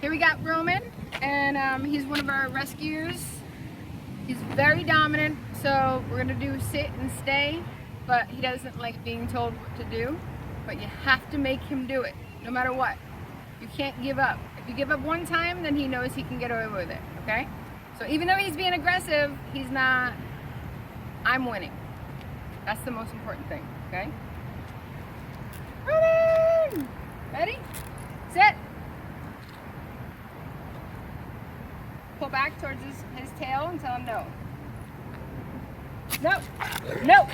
Here we got Roman, and he's one of our rescues. He's very dominant, so we're gonna do sit and stay, but he doesn't like being told what to do. But you have to make him do it, no matter what. You can't give up. If you give up one time, then he knows he can get away with it, okay? So even though he's being aggressive, he's not, I'm winning. That's the most important thing, okay? Roman! Ready? Sit. Pull back towards his tail and tell him no. No! No!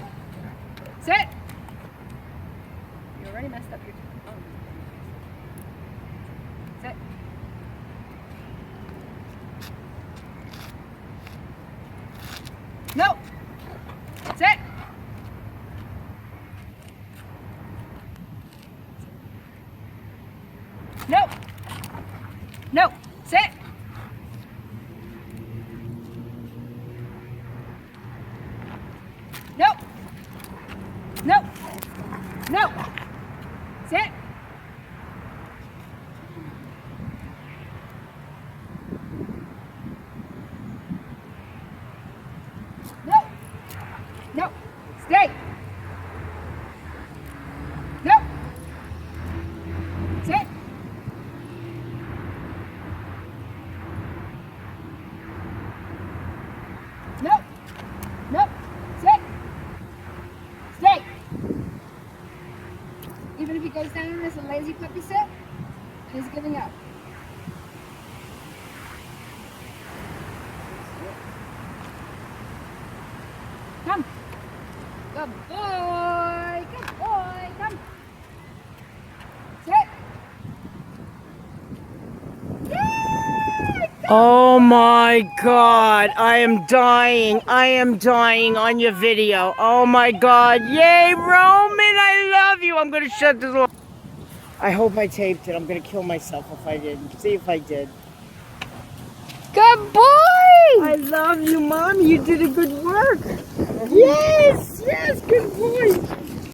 Sit! You already messed up your tail. Sit. No! Sit! No! No! Sit! No! No! No! Sit! No! No! Stay! No! Sit! No! No! Sit! Stay! Even if he goes down as a lazy puppy sit, he's giving up. Come. Good boy. Good boy. Come. Sit. Yay! Oh my God, I am dying. I am dying on your video. Oh my God. Yay, Roman, I love you. I'm going to shut this off. I hope I taped it. I'm going to kill myself if I didn't. See if I did. Good boy. I love you, Mom. You did a good work. Yes, yes, good boy.